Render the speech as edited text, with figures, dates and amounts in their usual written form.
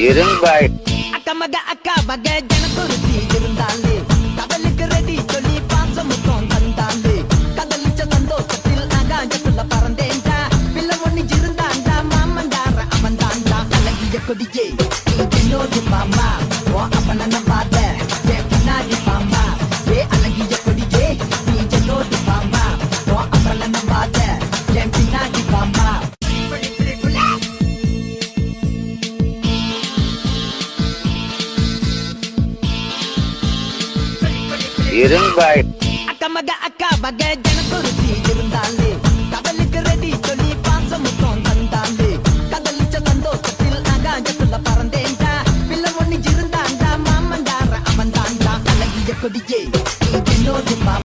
இரும்பாய் அக்கா மக அக்கா மக ஜனக்குருத்தி இருந்தாலே கடலுக்கு ரெடி சொல்லி பாசமுத்தம் தந்தாலே கடலிச்ச சந்தோஷத்தில் ஆகாயத்துல பறந்தேன்டா பிள்ளை ஒண்ணு இருந்தாண்டா மாமன்டார அவன் தாண்டா அழகிய கொடியே என்னோடு மாமா ஓ அப்பன நம்பாத என் பின்னாடி மாமா ஏ அழகிய கொடியே நீ என்னோடு மாமா ஓ அப்பன நம்பாத என் பின்னாடி மாமா இரும்பாய் அக்கா மக அக்கா மக ஜனக்குருத்தி இருந்தாலே கடலுக்கு ரெடி சொல்லி பாசமுத்தம் தந்தாலே கடலிச்ச சந்தோஷத்தில் ஆகாயத்துல பறந்தேன்டா பிள்ளை ஒண்ணு இருந்தாண்டா மாமன்டார அவன் தாண்டா அழகிய கொடியே என்னோடு